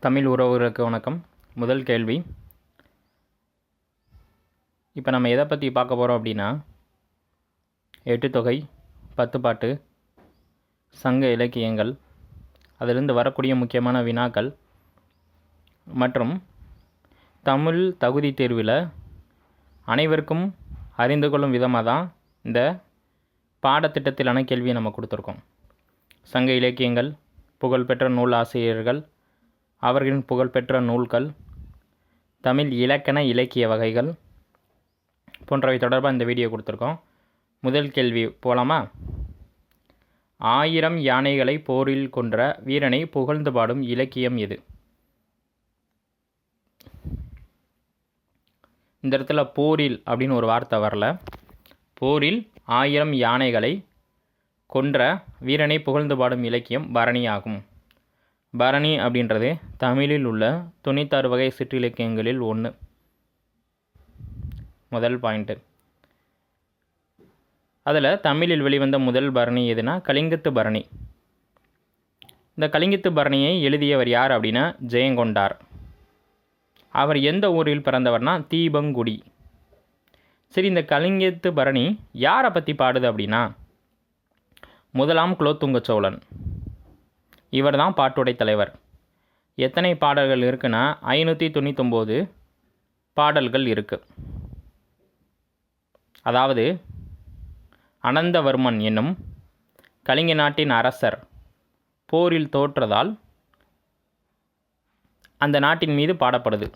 தமிழ் உறவுகளுக்கு வணக்கம். முதல் கேள்வி, இப்போ நம்ம எதை பற்றி பார்க்க போகிறோம் அப்படின்னா, எட்டுத்தொகை, பத்துப்பாட்டு, சங்க இலக்கியங்கள், அதிலிருந்து வரக்கூடிய முக்கியமான வினாக்கள் மற்றும் தமிழ் தகுதி தேர்வில் அனைவருக்கும் அறிந்து கொள்ளும் விதமாக தான் இந்த பாடத்திட்டத்திலான கேள்வியை நம்ம கொடுத்துருக்கோம். சங்க இலக்கியங்கள், புகழ்பெற்ற நூல் ஆசிரியர்கள், அவர்களின் புகழ்பெற்ற நூல்கள், தமிழ் இலக்கண இலக்கிய வகைகள் போன்றவை தொடர்பாக இந்த வீடியோ கொடுத்துருக்கோம். முதல் கேள்வி போகலாமா? 1000 யானைகளை போரில் கொன்ற வீரனை புகழ்ந்து பாடும் இலக்கியம் எது? இந்த இடத்துல போரில் அப்படின்னு ஒரு வார்த்தை வரல. போரில் 1000 யானைகளை கொன்ற வீரனை புகழ்ந்து பாடும் இலக்கியம் பரணி ஆகும். பரணி அப்படின்றது தமிழில் உள்ள 96 வகை சிற்றிலக்கியங்களில் ஒன்று. முதல் பாயிண்ட்டு. அதில் தமிழில் வெளிவந்த முதல் பரணி எதுனா கலிங்கத்து பரணி. இந்த கலிங்கத்து பரணியை எழுதியவர் யார் அப்படின்னா ஜெயங்கொண்டார். அவர் எந்த ஊரில் பிறந்தவர்னா தீபங்குடி. சரி, இந்த கலிங்கத்து பரணி யாரை பற்றி பாடுது அப்படின்னா முதலாம் குலோத்துங்க சோழன். இவர் தான் பாட்டுடை தலைவர். எத்தனை பாடல்கள் இருக்குன்னா 599 பாடல்கள் இருக்குது. அதாவது அனந்தவர்மன் என்னும் கலிங்க நாட்டின் அரசர் போரில் தோற்றதால் அந்த நாட்டின் மீது பாடப்படுது.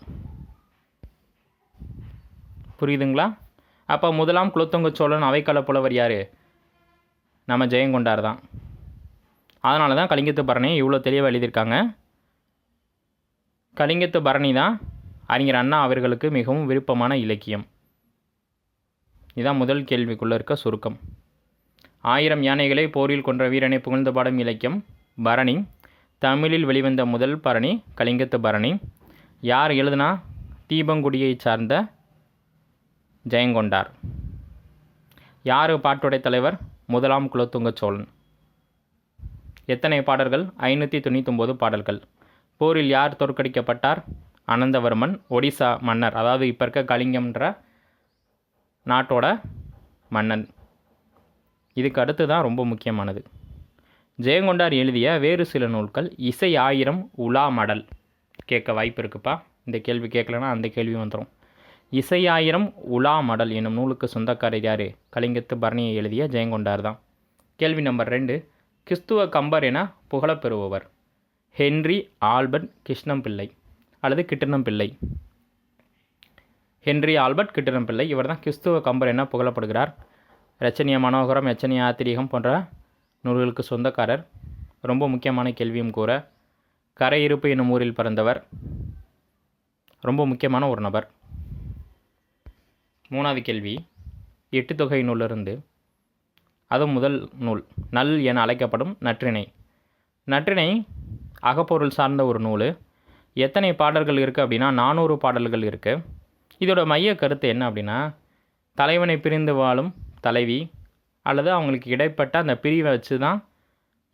புரியுதுங்களா? அப்போ முதலாம் குலோத்துங்க சோழன் அவைக்கால புலவர் யார்? நம்ம ஜெயங்கொண்டார் தான். அதனால தான் கலிங்கத்து பரணியை இவ்வளோ தெளிவாக எழுதியிருக்காங்க. கலிங்கத்து பரணி தான் அறிஞர் அண்ணா அவர்களுக்கு மிகவும் விருப்பமான இலக்கியம். இதுதான் முதல் கேள்விக்குள்ளே இருக்க சுருக்கம். 1000 யானைகளை போரில் கொன்ற வீரனை புகழ்ந்து பாடும் இலக்கியம் பரணி. தமிழில் வெளிவந்த முதல் பரணி கலிங்கத்து பரணி. யார் எழுதுனா? தீபங்குடியை சார்ந்த ஜெயங்கொண்டார். யார் பாட்டுடை தலைவர்? முதலாம் குலோத்துங்க சோழன். எத்தனை பாடல்கள்? 599 பாடல்கள். போரில் யார் தோற்கடிக்கப்பட்டார்? அனந்தவர்மன், ஒடிசா மன்னர், அதாவது இப்போ இருக்க கலிங்கம்ன்ற நாட்டோட மன்னன். இதுக்கு அடுத்து தான் ரொம்ப முக்கியமானது. ஜெயங்கொண்டார் எழுதிய வேறு சில நூல்கள் இசை 1000, உலா மடல். கேட்க வாய்ப்பு இருக்குப்பா. இந்த கேள்வி கேட்கலன்னா அந்த கேள்வி வந்துடும். இசை 1000, உலா மடல் என்னும் நூலுக்கு சொந்தக்காரர் யார்? கலிங்கத்து பரணியை எழுதிய ஜெயங்கொண்டார் தான். கேள்வி நம்பர் 2, கிறிஸ்துவ கம்பர் என புகழப்பெறுபவர் ஹென்றி ஆல்பர்ட் கிருஷ்ணம்பிள்ளை அல்லது கிட்டணம்பிள்ளை. ஹென்றி ஆல்பர்ட் கிட்டணம்பிள்ளை இவர் தான் கிறிஸ்துவ கம்பர் என புகழப்படுகிறார். ரச்சனிய மனோகரம், எச்சனிய ஆத்திரீகம் போன்ற நூல்களுக்கு சொந்தக்காரர். ரொம்ப முக்கியமான கேள்வியும் கூட. கரை இருப்பு என்னும் ஊரில் பிறந்தவர். ரொம்ப முக்கியமான ஒரு நபர். 3வது கேள்வி, எட்டுத்தொகை நூலிலிருந்து, அதுவும் முதல் நூல், நல் என அழைக்கப்படும் நற்றிணை. நற்றிணை அகப்பொருள் சார்ந்த ஒரு நூல். எத்தனை பாடல்கள் இருக்குது அப்படின்னா 400 பாடல்கள் இருக்குது. இதோட மைய கருத்து என்ன அப்படின்னா, தலைவனை பிரிந்து வாழும் தலைவி அல்லது அவங்களுக்கு இடைப்பட்ட அந்த பிரிவை வச்சு தான்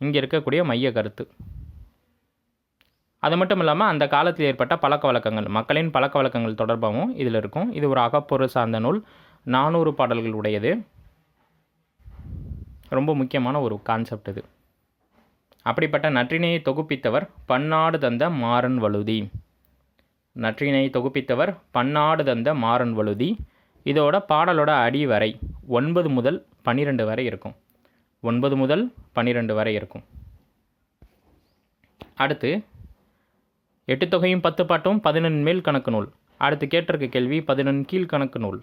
இங்கே இருக்கக்கூடிய மைய கருத்து. அது மட்டும் இல்லாமல் அந்த காலத்தில் ஏற்பட்ட பழக்க வழக்கங்கள், மக்களின் பழக்க வழக்கங்கள் தொடர்பாகவும் இதில் இருக்கும். இது ஒரு அகப்பொருள் சார்ந்த நூல். 400 பாடல்கள் உடையது. ரொம்ப முக்கியமான ஒரு கான்செப்ட் இது. அப்படிப்பட்ட நற்றினையை தொகுப்பித்தவர் பன்னாடு தந்த மாறன் வழுதி. நற்றினையை தொகுப்பித்தவர் பன்னாடு தந்த மாறன் வழுதி. இதோட பாடலோட அடி வரை 9 முதல் 12 வரை இருக்கும். 9 முதல் 12 வரை இருக்கும். அடுத்து எட்டுத்தொகையும் 10 பாட்டும் 11 மேல் கணக்கு நூல். அடுத்து கேட்டிருக்க கேள்வி 11 கீழ்கணக்கு நூல்.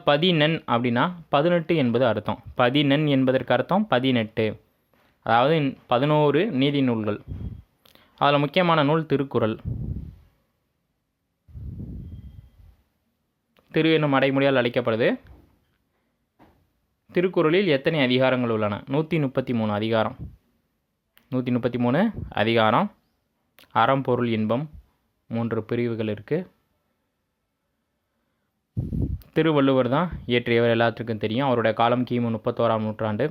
பதினெண் அப்படின்னா 18 என்பது அர்த்தம். பதினெண் என்பதற்கு அர்த்தம் 18, அதாவது 11 நீதி நூல்கள். அதில் முக்கியமான நூல் திருக்குறள். திரு என்னும் அடைமொழியால் அழைக்கப்படுது. திருக்குறளில் எத்தனை அதிகாரங்கள் உள்ளன? 133 அதிகாரம். 133 அதிகாரம். அறம், பொருள், இன்பம் 3 பிரிவுகள் இருக்குது. திருவள்ளுவர் தான் இயற்றியவர், எல்லாத்துக்கும் தெரியும். அவருடைய காலம் கிமு 31ஆம் நூற்றாண்டு.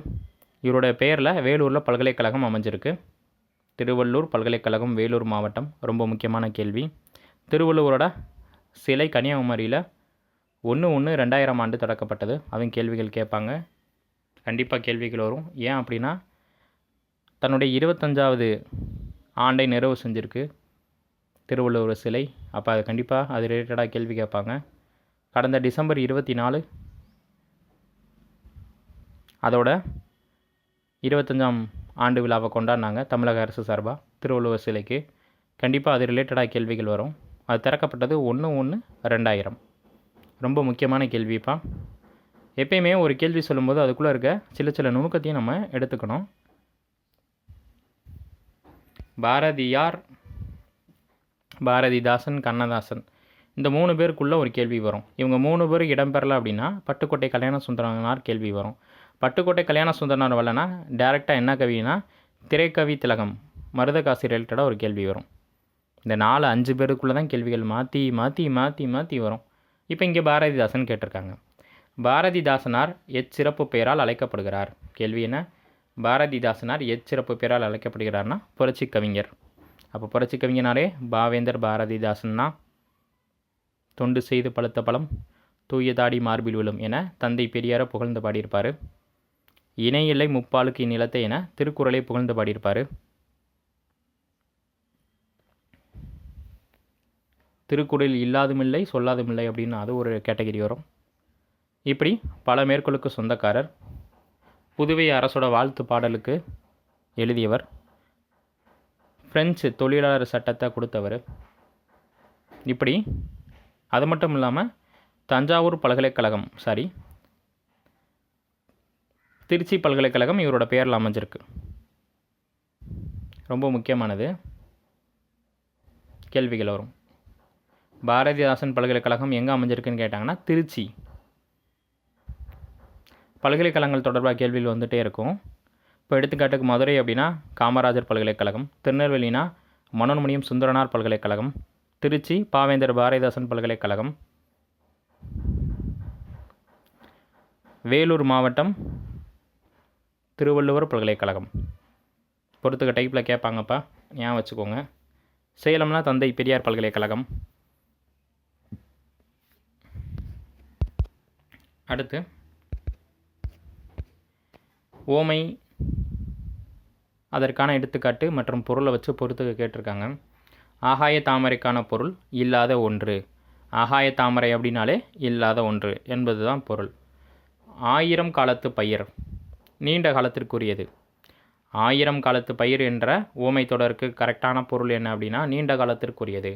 இவருடைய பெயரில் வேலூரில் பல்கலைக்கழகம் அமைஞ்சிருக்கு. திருவள்ளூர் பல்கலைக்கழகம், வேலூர் மாவட்டம். ரொம்ப முக்கியமான கேள்வி. திருவள்ளுவரோட சிலை கன்னியாகுமரியில் 1/1/2000 ஆண்டு தொடக்கப்பட்டது. அதுவும் கேள்விகள் கேட்பாங்க. கண்டிப்பாக கேள்விகள் வரும். ஏன் அப்படின்னா தன்னுடைய 25வது ஆண்டை நிறைவு செஞ்சுருக்கு திருவள்ளுவர் சிலை. அப்போ அது கண்டிப்பாக அது ரிலேட்டடாக கேள்வி கேட்பாங்க. கடந்த டிசம்பர் 24 அதோட 25ஆம் ஆண்டு விழாவை கொண்டாடினாங்க தமிழக அரசு சார்பாக திருவள்ளுவர் சிலைக்கு. கண்டிப்பாக அது ரிலேட்டடாக கேள்விகள் வரும். அது திறக்கப்பட்டது 1/1/2000. ரொம்ப முக்கியமான கேள்விப்பா. எப்பயுமே ஒரு கேள்வி சொல்லும்போது அதுக்குள்ளே இருக்க சில நுணுக்கத்தையும் நம்ம எடுத்துக்கணும். பாரதியார், பாரதிதாசன், கண்ணதாசன் இந்த 3 பேருக்குள்ளே ஒரு கேள்வி வரும். இவங்க 3 பேர் இடம்பெறலை அப்படின்னா பட்டுக்கோட்டை கல்யாண சுந்தரனார் கேள்வி வரும். பட்டுக்கோட்டை கல்யாண சுந்தரனார் வரலனா டேரெக்டாக என்ன கவினா திரைக்கவி திலகம் மருதகாசி ரிலேட்டடாக ஒரு கேள்வி வரும். இந்த 4-5 பேருக்குள்ளே தான் கேள்விகள் மாற்றி மாற்றி மாற்றி மாற்றி வரும். இப்போ இங்கே பாரதிதாசன் கேட்டிருக்காங்க. பாரதிதாசனார் எச்சிறப்பு பெயரால் அழைக்கப்படுகிறார். கேள்வி என்ன? பாரதிதாசனார் எச்சிறப்பு பெயரால் அழைக்கப்படுகிறார்னா புரட்சி கவிஞர். அப்போ புரட்சி கவிஞனாலே பாவேந்தர் பாரதிதாசன்னா தொண்டு செய்து பழுத்த பழம் தூய தாடி மார்பில் விழும் என தந்தை பெரியாரை புகழ்ந்து பாடியிருப்பார். இணையில்லை முப்பாலுக்கு இந்நிலத்தை என திருக்குறளை புகழ்ந்து பாடியிருப்பார். திருக்குறளில் இல்லாதுமில்லை சொல்லாதுமில்லை அப்படின்னு அது ஒரு கேட்டகரி வரும். இப்படி பல மேற்கோளுக்கு சொந்தக்காரர். புதுவை அரசோட வாழ்த்து பாடலுக்கு எழுதியவர். பிரெஞ்சு தொழிலாளர் சட்டத்தை கொடுத்தவர். இப்படி அது மட்டும் இல்லாமல் தஞ்சாவூர் பல்கலைக்கழகம் திருச்சி பல்கலைக்கழகம் இவரோட பெயரில் அமைஞ்சிருக்கு. ரொம்ப முக்கியமானது. கேள்விகள் வரும். பாரதிதாசன் பல்கலைக்கழகம் எங்கே அமைஞ்சிருக்குன்னு கேட்டாங்கன்னா திருச்சி. பல்கலைக்கழகங்கள் தொடர்பாக கேள்விகள் வந்துகிட்டே இருக்கும். இப்போ எடுத்துக்காட்டுக்கு மதுரை அப்படின்னா காமராஜர் பல்கலைக்கழகம், திருநெல்வேலினா மனோன்மணியம் சுந்தரனார் பல்கலைக்கழகம், திருச்சி பாவேந்தர் பாரதிதாசன் பல்கலைக்கழகம், வேலூர் மாவட்டம் திருவள்ளுவர் பல்கலைக்கழகம். பொறுத்துக்க டைப்பில் கேட்பாங்கப்பா, ஞாபகம் வச்சுக்கோங்க. சேலம்னா தந்தை பெரியார் பல்கலைக்கழகம். அடுத்து ஓமை அதற்கான எடுத்துக்காட்டு மற்றும் பொருளை வச்சு பொறுத்துக்க கேட்டிருக்காங்க. ஆகாய தாமரைக்கான பொருள் இல்லாத ஒன்று. ஆகாய தாமரை அப்படின்னாலே இல்லாத ஒன்று என்பது தான் பொருள். 1000 காலத்து பயிர் நீண்ட காலத்திற்குரியது. 1000 காலத்து பயிர் என்ற ஓமை தொடருக்கு கரெக்டான பொருள் என்ன அப்படின்னா நீண்ட காலத்திற்குரியது.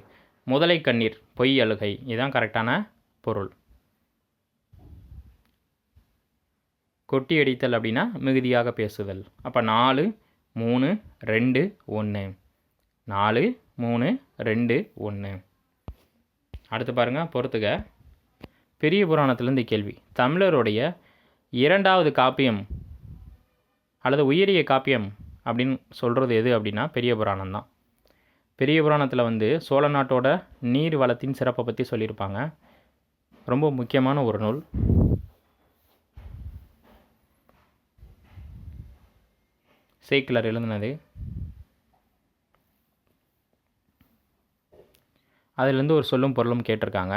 முதலை கண்ணீர் பொய் அழுகை இதுதான் கரெக்டான பொருள். கொட்டி அடித்தல் அப்படின்னா மிகுதியாக பேசுதல். அப்போ 4 3 2 1. 4 3 2 1. அடுத்து பாருங்கள், பொறுத்துக. பெரிய புராணத்திலேருந்து கேள்வி. தமிழருடைய 2வது காப்பியம் அல்லது உயரிய காப்பியம் அப்படின்னு சொல்கிறது எது அப்படின்னா பெரிய புராணம் தான். பெரிய புராணத்தில் சோழ நாட்டோட நீர் வளத்தின் சிறப்பை பற்றி சொல்லியிருப்பாங்க. ரொம்ப முக்கியமான ஒரு நூல். சேக்கிழார் எழுதினது. அதிலிருந்து ஒரு சொல்லும் பொருளும் கேட்டிருக்காங்க.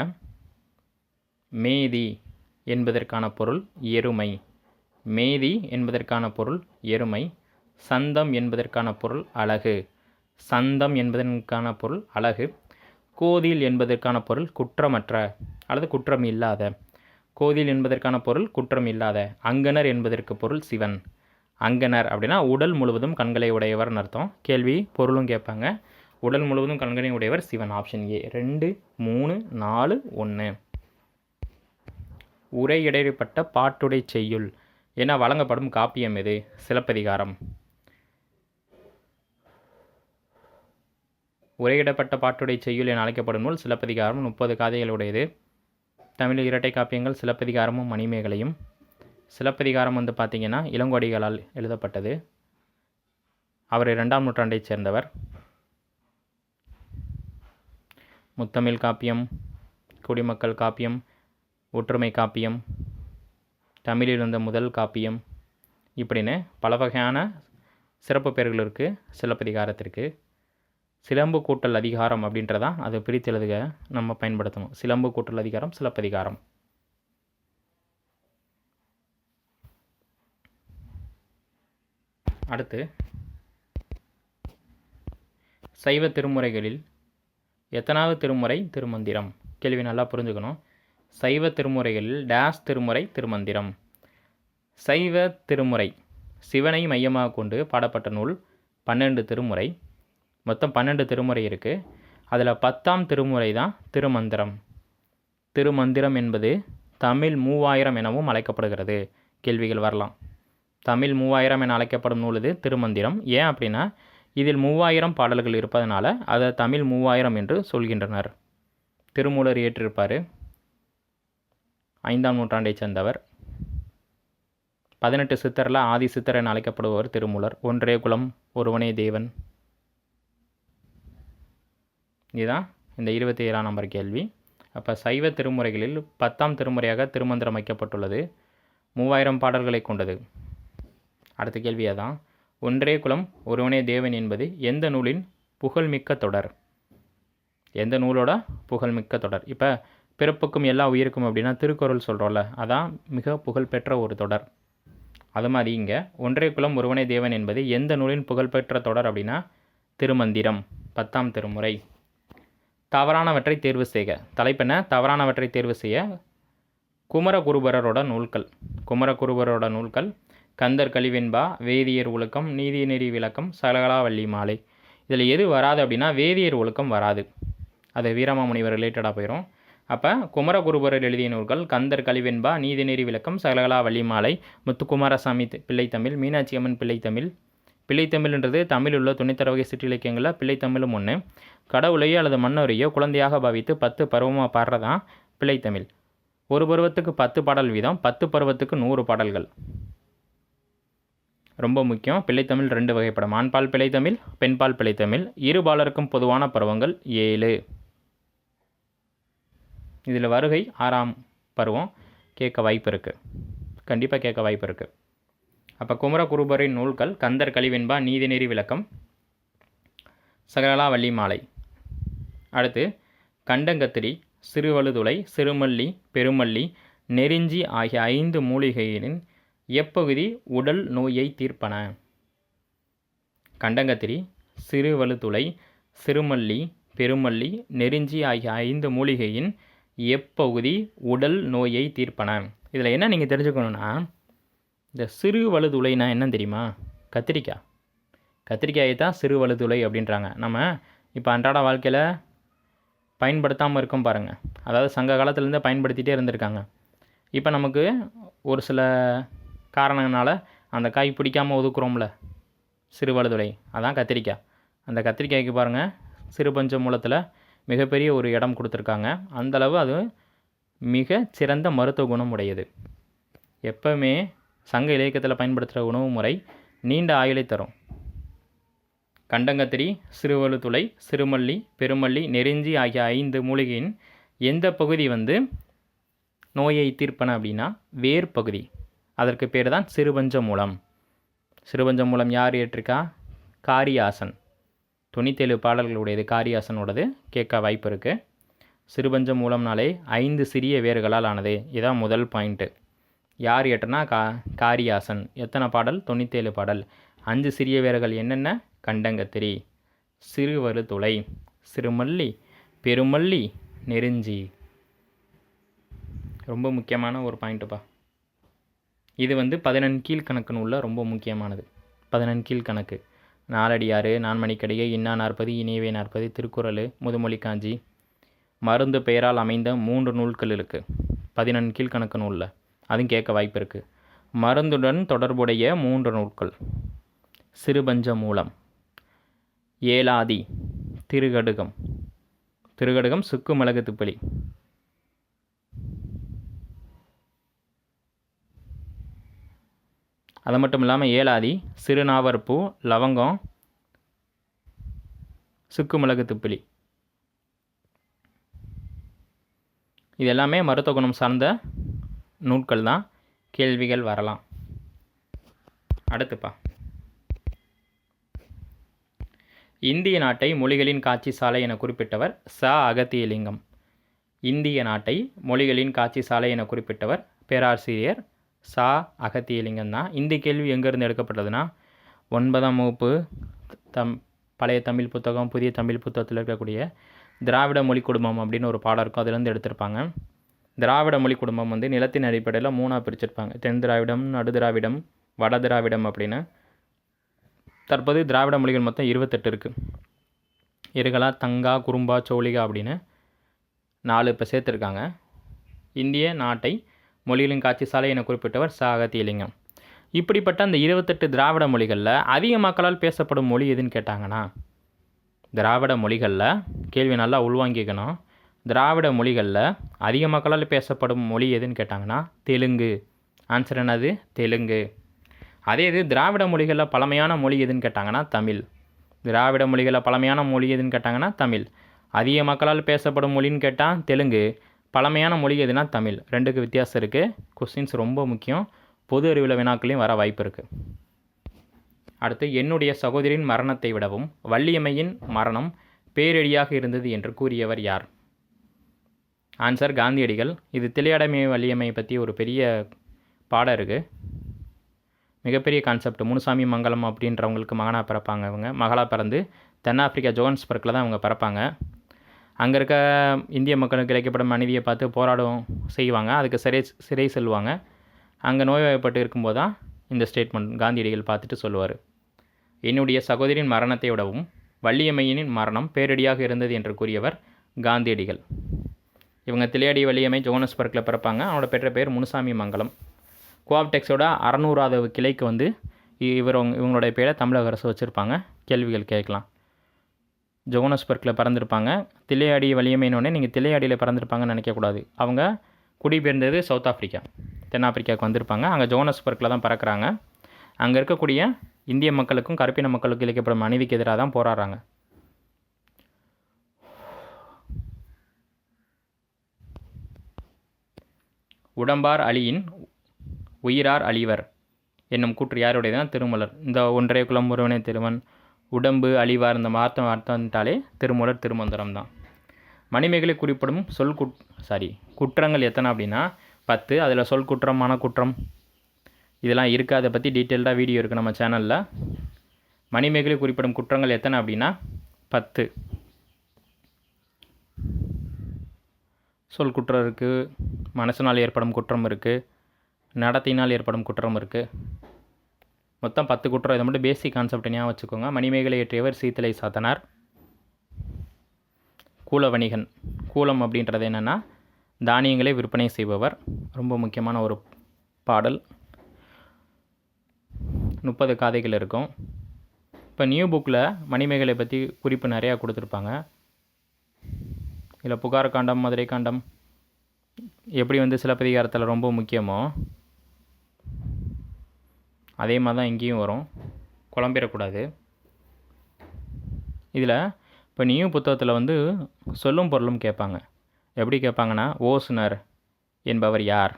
மேதி என்பதற்கான பொருள் எருமை. மேதி என்பதற்கான பொருள் எருமை. சந்தம் என்பதற்கான பொருள் அழகு. சந்தம் என்பதற்கான பொருள் அழகு. கோதில் என்பதற்கான பொருள் குற்றமற்ற அல்லது குற்றம் இல்லாத. கோதில் என்பதற்கான பொருள் குற்றம் இல்லாத. அங்கனர் என்பதற்கு பொருள் சிவன். அங்கனர் அப்படின்னா உடல் முழுவதும் கண்களை உடையவர்னு அர்த்தம். கேள்வி பொருளும் கேட்பாங்க. உடல் முழுவதும் கண்களை உடையவர் சிவன். Option A. 2 3 4 1. உரையிடைப்பட்ட பாட்டுடை செய்யுள் என வழங்கப்படும் காப்பியம் எது? சிலப்பதிகாரம். உரையிடப்பட்ட பாட்டுடை செய்யுள் என அழைக்கப்படும் நூல் சிலப்பதிகாரம். 30 காதைகளுடையது. தமிழில் இரட்டை காப்பியங்கள் சிலப்பதிகாரமும் மணிமேகலையும். சிலப்பதிகாரம் பார்த்திங்கன்னா இளங்கோடிகளால் எழுதப்பட்டது. அவர் 2ஆம் நூற்றாண்டைச் சேர்ந்தவர். முத்தமிழ் காப்பியம், குடிமக்கள் காப்பியம், ஒற்றுமை காப்பியம், தமிழில் இருந்த முதல் காப்பியம், இப்படின்னு பல வகையான சிறப்பு பெயர்கள் இருக்குது சிலப்பதிகாரத்திற்கு. சிலம்பு கூட்டல் அதிகாரம் அப்படின்றதான் அதை பிரித்து எழுதுக நம்ம பயன்படுத்தணும். சிலம்பு கூட்டல் அதிகாரம் சிலப்பதிகாரம். அடுத்து சைவ திருமுறைகளில் எத்தனாவது திருமுறை திருமந்திரம்? கேள்வி நல்லா புரிஞ்சுக்கணும். சைவ திருமுறைகளில் டேஸ் திருமுறை திருமந்திரம். சைவ திருமுறை சிவனை மையமாக கொண்டு பாடப்பட்ட நூல் 12 திருமுறை. மொத்தம் 12 திருமுறை இருக்குது. அதில் 10ஆம் திருமுறை தான் திருமந்திரம். திருமந்திரம் என்பது தமிழ் 3000 எனவும் அழைக்கப்படுகிறது. கேள்விகள் வரலாம். தமிழ் 3000 என அழைக்கப்படும் நூல் இது திருமந்திரம். ஏன் அப்படின்னா இதில் 3000 பாடல்கள் இருப்பதனால அதை தமிழ் 3000 என்று சொல்கின்றனர். திருமூலர் இயற்றிருப்பார். 5ஆம் நூற்றாண்டைச் சேர்ந்தவர். 18 சித்தரில் ஆதி சித்தர் என அழைக்கப்படுபவர் திருமூலர். ஒன்றே குலம் ஒருவனே தேவன். இதுதான் இந்த 27ஆம் நம்பர் கேள்வி. அப்போ சைவ திருமுறைகளில் 10ஆம் திருமுறையாக திருமந்திரம் வைக்கப்பட்டுள்ளது. 3000 பாடல்களை கொண்டது. அடுத்த கேள்வி அதான். ஒன்றே குலம் ஒருவனே தேவன் என்பது எந்த நூலின் புகழ்மிக்க தொடர்? எந்த நூலோட புகழ்மிக்க தொடர்? இப்போ பிறப்புக்கும் எல்லா உயிருக்கும் அப்படின்னா திருக்குறள் சொல்கிறோம்ல, அதான் மிக புகழ்பெற்ற ஒரு தொடர். அது மாதிரி இங்கே ஒன்றே குலம் ஒருவனே தேவன் என்பது எந்த நூலின் புகழ்பெற்ற தொடர் அப்படின்னா திருமந்திரம் 10ஆம் திருமுறை. தவறானவற்றை தேர்வு செய்க. தலைப்பென தவறானவற்றை தேர்வு செய்ய. குமரகுருபரரோட நூல்கள். குமரகுருபரரோட நூல்கள் கந்தர் கலிவெண்பா, வேதியர் ஒழுக்கம், நீதிநெறி விளக்கம், சகலகலாவல்லி மாலை. இதில் எது வராது அப்படின்னா வேதியர் ஒழுக்கம் வராது. அது வீரமாமுனிவர் ரிலேட்டடாக போயிடும். அப்போ குமரகுருபரர் எழுதிய நூல்கள் கந்தர் கலிவெண்பா, நீதிநெறி விளக்கம், சகலகலாவல்லி மாலை, முத்துக்குமாரசாமி பிள்ளைத்தமிழ், மீனாட்சி அம்மன் பிள்ளைத்தமிழ். பிள்ளைத்தமிழ்ன்றது தமிழில் உள்ள 96 வகை சிற்றிலக்கியங்களில் பிள்ளைத்தமிழும் ஒன்று. கடவுளையோ அல்லது மன்னரையோ குழந்தையாக பாவித்து 10 பருவமாக பாடுறதான் பிள்ளைத்தமிழ். ஒரு பருவத்துக்கு 10 பாடல் வீதம், 10 பருவத்துக்கு 100 பாடல்கள். ரொம்ப முக்கியம். பிள்ளைத்தமிழ் 2 வகைப்படும். ஆண்பால் பிள்ளைத்தமிழ், பெண்பால் பிள்ளைத்தமிழ். இருபாலருக்கும் பொதுவான பருவங்கள் 7. இதில் வருகை 6ஆம் பருவம் கேட்க வாய்ப்பு இருக்குது. கண்டிப்பாக கேட்க வாய்ப்பு இருக்குது. அப்போ குமரகுருபரின் நூல்கள் கந்தர் கலிவெண்பா, நீதிநெறி விளக்கம், சகலகலாவல்லி மாலை. அடுத்து கண்டங்கத்திரி, சிறுவழுதுளை, சிறுமல்லி, பெருமல்லி, நெருஞ்சி ஆகிய 5 மூலிகைகளின் எப்பகுதி உடல் நோயை தீர்ப்பன? கண்டங்கத்திரி, சிறுவழுதுளை, சிறுமல்லி, பெருமல்லி, நெருஞ்சி ஆகிய 5 மூலிகையின் எப்பகுதி உடல் நோயை தீர்ப்பன? இதில் என்ன நீங்கள் தெரிஞ்சுக்கணுன்னா, இந்த சிறுவழுதுளைனா என்னன்னு தெரியுமா? கத்திரிக்காய். கத்திரிக்காயை தான் சிறுவழுதுளை அப்படின்றாங்க. நம்ம இப்போ அன்றாட வாழ்க்கையில் பயன்படுத்தாமல் இருக்கோம் பாருங்கள். அதாவது சங்க காலத்துலேருந்தே பயன்படுத்திகிட்டே இருந்திருக்காங்க. இப்போ நமக்கு ஒரு சில காரணங்களால் அந்த காய் பிடிக்காமல் ஒதுக்குறோம்ல, சிறுவழுதுளை, அதான் கத்திரிக்காய். அந்த கத்திரிக்காய்க்கு பாருங்கள் சிறுபஞ்ச மூலத்தில் மிகப்பெரிய ஒரு இடம் கொடுத்துருக்காங்க. அந்தளவு அது மிக சிறந்த மருத்துவ குணம் உடையது. எப்போவுமே சங்க இலக்கியத்தில் பயன்படுத்துகிற உணவு முறை நீண்ட ஆயுளை தரும். கண்டங்கத்திரி, சிறுவழுதுளை, சிறுமல்லி, பெருமல்லி, நெருஞ்சி ஆகிய 5 மூலிகையின் எந்த பகுதி நோயை தீர்ப்பன அப்படின்னா வேர் பகுதி. அதற்கு பேர் தான் சிறுபஞ்ச மூலம். சிறுபஞ்ச மூலம் யார் ஏற்றிருக்கா? காரியாசன். 97 பாடல்களுடையது காரியாசனோடது. கேட்க வாய்ப்பு இருக்குது. சிறுபஞ்ச மூலம்னாலே 5 சிறிய வேர்களால் ஆனது. இதான் முதல் பாயிண்ட்டு. யார் ஏற்றனா? காரியாசன். எத்தனை பாடல்? 97 பாடல். 5 சிறிய வேர்கள் என்னென்ன? கண்டங்கத்திரி, சிறுவழுதுளை, சிறுமல்லி, பெருமல்லி, நெருஞ்சி. ரொம்ப முக்கியமான ஒரு பாயிண்ட்டுப்பா. இது 11 கீழ்கணக்கு நூலில் ரொம்ப முக்கியமானது. 11 கீழ்கணக்கு. நாலடியாறு, நான்மணிக்கடிகை, இன்னா 40, இனியவை 40, திருக்குறள், முதுமொழி காஞ்சி, மருந்து பெயரால் அமைந்த 3 நூல்கள் இருக்குது 11 கீழ்கணக்கு நூலில். அதுவும் கேட்க வாய்ப்பு இருக்குது. மருந்துடன் தொடர்புடைய 3 நூல்கள். சிறுபஞ்ச மூலம், ஏலாதி, திருகடுகம். திருகடுகம் சுக்கு மிளகு துப்பளி. அது மட்டும் இல்லாமல் ஏலாதி, சிறுநாவற்பூ, லவங்கம், சுக்கு மிளகு துப்பிலி. இது எல்லாமே மருத்துவ குணம் சார்ந்த நூல்கள் தான். கேள்விகள் வரலாம். அடுத்துப்பா இந்திய நாட்டை மொழிகளின் காட்சி சாலை என குறிப்பிட்டவர் ச. அகத்தியலிங்கம். இந்திய நாட்டை மொழிகளின் காட்சி சாலை என குறிப்பிட்டவர் பேராசிரியர் ச. அகத்தியலிங்கம் தான். இந்த கேள்வி எங்கேருந்து எடுக்கப்பட்டதுன்னா 9ஆம் வகுப்பு பழைய தமிழ் புத்தகம், புதிய தமிழ் புத்தகத்தில் இருக்கக்கூடிய திராவிட மொழி குடும்பம் அப்படின்னு ஒரு பாடம் இருக்கும், அதுலேருந்து எடுத்திருப்பாங்க. திராவிட மொழி குடும்பம் வந்து நிலத்தின் அடிப்படையில் 3ஆக பிரிச்சிருப்பாங்க. தென் திராவிடம், நடு திராவிடம், வட திராவிடம் அப்படின்னு. தற்போது திராவிட மொழிகள் மொத்தம் 28 இருக்குது. இருகலா, தங்கா, குறும்பா, சோழிகா அப்படின்னு 4 இப்போ சேர்த்துருக்காங்க. இந்திய நாட்டை மொழிகளின் காட்சி சாலை என குறிப்பிட்டவர் ச. அகத்தியலிங்கம். இப்படிப்பட்ட அந்த 28 திராவிட மொழிகளில் அதிக மக்களால் பேசப்படும் மொழி எதுன்னு கேட்டாங்கன்னா, திராவிட மொழிகளில் கேள்வி நல்லா உள்வாங்கிக்கணும். திராவிட மொழிகளில் அதிக மக்களால் பேசப்படும் மொழி எதுன்னு கேட்டாங்கன்னா தெலுங்கு. ஆன்சர் என்னது? தெலுங்கு. அதே இது திராவிட மொழிகளில் பழமையான மொழி எதுன்னு கேட்டாங்கன்னா தமிழ். திராவிட மொழிகளில் பழமையான மொழி எதுன்னு கேட்டாங்கன்னா தமிழ். அதிக மக்களால் பேசப்படும் மொழின்னு கேட்டால் தெலுங்கு. பழமையான மொழி எதுனா தமிழ். ரெண்டுக்கு வித்தியாசம் இருக்குது. கொஸ்டின்ஸ் ரொம்ப முக்கியம். பொது அறிவில் வினாக்களையும் வர வாய்ப்பு இருக்குது. அடுத்து, என்னுடைய சகோதரின் மரணத்தை விடவும் வள்ளியம்மையின் மரணம் பேரிடியாக இருந்தது என்று கூறியவர் யார்? ஆன்சர் காந்தியடிகள். இது தில்லையாடமை வள்ளியம்மை பற்றி ஒரு பெரிய பாடம் இருக்குது. மிகப்பெரிய கான்செப்ட். முனுசாமி மங்கலம் அப்படின்றவங்களுக்கு மகனாக பிறப்பாங்க. இவங்க மகளாக பிறந்து தென்னாப்பிரிக்கா ஜோகன்ஸ்பர்க்கில் தான் அவங்க பிறப்பாங்க. அங்கே இருக்க இந்திய மக்களுக்கு இழைக்கப்படும் அநீதியை பார்த்து போராடும் செய்வாங்க. அதுக்கு சிறை செல்வாங்க. அங்கே நோய்வாய்ப்பட்டு இருக்கும்போது தான் இந்த ஸ்டேட்மெண்ட் காந்தியடிகள் பார்த்துட்டு சொல்லுவார். என்னுடைய சகோதரின் மரணத்தை விடவும் வள்ளியம்மையின் மரணம் பேரிடியாக இருந்தது என்று கூறியவர் காந்தியடிகள். இவங்க தில்லையாடி வள்ளியம்மை ஜோகன்ஸ்பர்க்கில் பிறப்பாங்க. அவனோட பெற்ற பேர் முனுசாமி மங்கலம். கோஆப்டெக்ஸோட 600வது கிளைக்கு வந்து இவங்களுடைய பேரை தமிழக அரசு வச்சுருப்பாங்க. கேள்விகள் கேட்கலாம். ஜோகன்ஸ்பர்க்கில் பிறந்திருப்பாங்க. தில்லையாடி வள்ளியம்மைனோடனே நீங்கள் தில்லையாடியில் பிறந்திருப்பாங்கன்னு நினைக்கக்கூடாது. அவங்க குடிபெயர்ந்தது சவுத் ஆஃப்ரிக்கா, தென்னாப்பிரிக்காவுக்கு வந்திருப்பாங்க. அங்கே ஜோகன்ஸ்பர்க்கில் தான் பிறக்கிறாங்க. அங்கே இருக்கக்கூடிய இந்திய மக்களுக்கும் கருப்பின மக்களுக்கும் இழைக்கப்படும் அநீதிக்கு எதிராக தான் போராடுறாங்க. உடம்பார் அழியின் உயிரார் அழிவர் என்னும் கூற்று யாருடையதான்? திருமூலர். இந்த ஒன்றைய குலம் ஒருவனே திருவன், உடம்பு அழிவார், இந்த அர்த்தம்ட்டாலே திருமூலர் திருமந்திரம் தான். மணிமேகலை குறிப்பிடும் குற்றங்கள் எத்தனை அப்படின்னா 10. அதில் சொல் குற்றம், மனக்குற்றம் இதெல்லாம் இருக்குது. அதை பற்றி டீட்டெயில்டாக வீடியோ இருக்குது நம்ம சேனலில். மணிமேகலை குறிப்பிடும் குற்றங்கள் எத்தனை அப்படின்னா 10. சொல் குற்றம் இருக்குது, மனசினால் ஏற்படும் குற்றம் இருக்குது, நடத்தினால் ஏற்படும் குற்றம் இருக்குது. மொத்தம் 10 குற்றம். இதை மட்டும் பேசிக் கான்செப்ட் ஞாபகம் வச்சுக்கோங்க. மணிமேகலை இயற்றியவர் சீத்தலை சாத்தனார். கூல வணிகன். கூலம் அப்படின்றது என்னென்னா தானியங்களை விற்பனை செய்பவர். ரொம்ப முக்கியமான ஒரு பாடல். 30 காதைகள் இருக்கும். இப்போ நியூ புக்கில் மணிமேகலை பற்றி குறிப்பு நிறையா கொடுத்துருப்பாங்க. இதில் புகார் காண்டம், மதுரை காண்டம் எப்படி வந்து சிலப்பதிகாரத்தில் ரொம்ப முக்கியமோ அதே மாதிரி தான் இங்கேயும் வரும். குழம்பிடக்கூடாது. இதில் இப்போ நியூ புத்தகத்தில் வந்து சொல்லும் பொருளும் கேட்பாங்க. எப்படி கேட்பாங்கன்னா, ஓசுனர் என்பவர் யார்,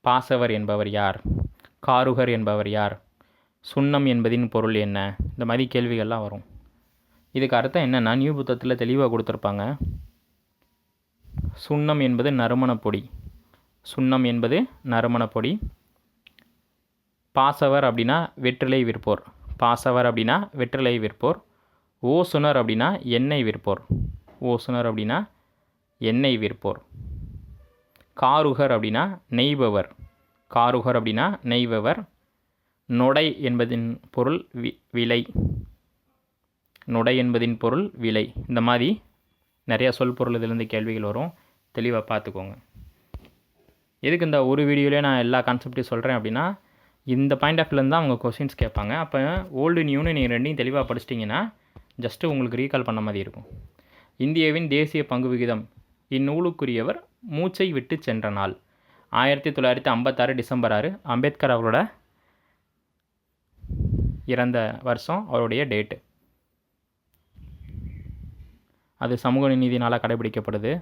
பாசவர் என்பவர் யார், காருகர் என்பவர் யார், சுண்ணம் என்பதின் பொருள் என்ன, இந்த மாதிரி கேள்விகள்லாம் வரும். இதுக்கு அர்த்தம் என்னென்னா நியூ புத்தகத்தில் தெளிவாக கொடுத்துருப்பாங்க. சுண்ணம் என்பது நறுமணப்பொடி. சுண்ணம் என்பது நறுமணப்பொடி. பாசவர் அப்படின்னா வெற்றிலை விற்போர். பாசவர் அப்படின்னா வெற்றிலை விற்போர். ஓசுனர் அப்படின்னா எண்ணெய் விற்போர். ஓசுனர் அப்படின்னா எண்ணெய் விற்போர். காருகர் அப்படின்னா நெய்பவர். காருகர் அப்படின்னா நெய்பவர். நொடை என்பதின் பொருள் விலை. நொடை என்பதின் பொருள் விலை. இந்த மாதிரி நிறையா சொல் பொருள் இதிலேருந்து கேள்விகள் வரும். தெளிவாக பார்த்துக்கோங்க. எதுக்கு இந்த ஒரு வீடியோலேயே நான் எல்லா கான்செப்டையும் சொல்கிறேன் அப்படின்னா, இந்த பாயிண்ட் ஆஃப் வியூலேருந்து தான் அவங்க கொஸ்டின்ஸ் கேட்பாங்க. அப்போ ஓல்டு நியூன்னு நீங்கள் ரெண்டையும் தெளிவாக படிச்சிட்டிங்கன்னா ஜஸ்ட்டு உங்களுக்கு ரீகால் பண்ண மாதிரி இருக்கும். இந்தியாவின் தேசிய பங்கு விகிதம். இந்நூலுக்குரியவர் மூச்சை விட்டு சென்ற நாள் 1956 டிசம்பர் 6. அம்பேத்கர் அவரோட இறந்த வருஷம், அவருடைய டேட்டு. அது சமூக நீதி நாளாக கடைபிடிக்கப்படுது.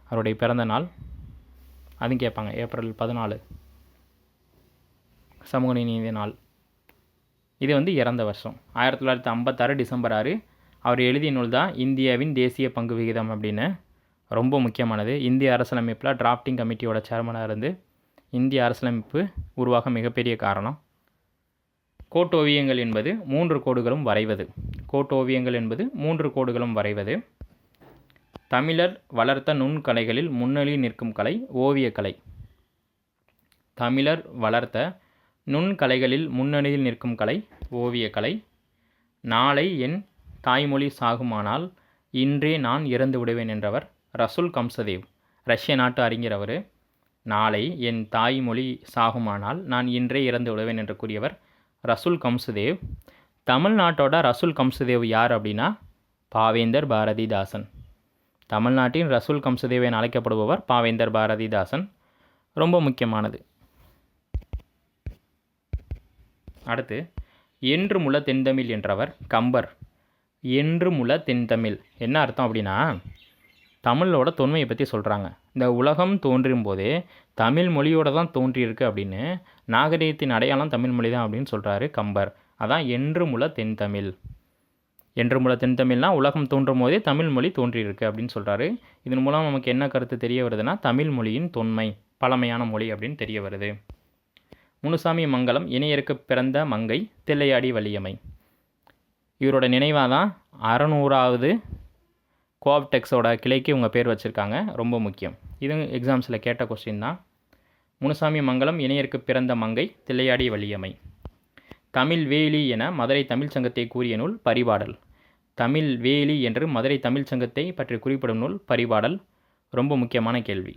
அவருடைய பிறந்த நாள் அதுவும் கேட்பாங்க. ஏப்ரல் 14 சமூக நீதி நாள். இது வந்து இறந்த வருஷம் 1956 டிசம்பர் 6. அவர் எழுதிய நூல் தான் இந்தியாவின் தேசிய பங்கு விகிதம் அப்படின்னு. ரொம்ப முக்கியமானது. இந்திய அரசியலமைப்பில் டிராஃப்டிங் கமிட்டியோட சேர்மனாக இருந்து இந்திய அரசியலமைப்பு உருவாக மிகப்பெரிய காரணம். கோட்டோவியங்கள் என்பது 3 கோடுகளும் வரைவது. கோட்டோவியங்கள் என்பது 3 கோடுகளும் வரைவது. தமிழர் வளர்த்த நுண்கலைகளில் முன்னணி நிற்கும் கலை ஓவியக்கலை. தமிழர் வளர்த்த நுண்கலைகளில் முன்னணியில் நிற்கும் கலை ஓவியக்கலை. நாளை என் தாய்மொழி சாகுமானால் இன்றே நான் இறந்து விடுவேன் என்றவர் ரசூல் கம்சதேவ். ரஷ்ய நாட்டு அறிஞர் அவர். நாளை என் தாய்மொழி சாகுமானால் நான் இன்றே இறந்து விடுவேன் என்று கூறியவர் ரசூல் கம்சதேவ். தமிழ்நாட்டோட ரசூல் கம்சதேவ் யார் அப்படின்னா பாவேந்தர் பாரதிதாசன். தமிழ்நாட்டின் ரசூல் கம்சதேவ் என அழைக்கப்படுபவர் பாவேந்தர் பாரதிதாசன். ரொம்ப முக்கியமானது. அடுத்து என்று முல தென்தமிழ் என்றவர் கம்பர். என்று முல தென்தமிழ் என்ன அர்த்தம் அப்படின்னா தமிழோட தொன்மையை பற்றி சொல்கிறாங்க. இந்த உலகம் தோன்றும் போதே தமிழ் மொழியோடு தான் தோன்றியிருக்கு அப்படின்னு, நாகரிகத்தின் அடையாளம் தமிழ் மொழி தான் அப்படின்னு சொல்கிறாரு கம்பர். அதான் என்று முல தென்தமிழ். என்று முல தென்தமிழ்னா உலகம் தோன்றும் போதே தமிழ் மொழி தோன்றியிருக்கு அப்படின்னு சொல்கிறாரு. இதன் மூலம் நமக்கு என்ன கருத்து தெரிய வருதுன்னா தமிழ் மொழியின் தொன்மை, பழமையான மொழி அப்படின்னு தெரிய வருது. முனுசாமி மங்கலம் இணையருக்கு பிறந்த மங்கை தில்லையாடி வள்ளியம்மை. இவரோட நினைவாக தான் 600வது கோஆப்டெக்ஸோட கிளைக்கு இவங்க பேர் வச்சுருக்காங்க. ரொம்ப முக்கியம். இது எக்ஸாம்ஸில் கேட்ட கொஸ்டின் தான். முனுசாமி மங்கலம் இணையருக்கு பிறந்த மங்கை தில்லையாடி வள்ளியம்மை. தமிழ் வேலி என மதுரை தமிழ்ச் சங்கத்தை கூறிய நூல் பரிபாடல். தமிழ் வேலி என்று மதுரை தமிழ்ச் சங்கத்தை பற்றி குறிப்பிடும் நூல் பரிபாடல். ரொம்ப முக்கியமான கேள்வி.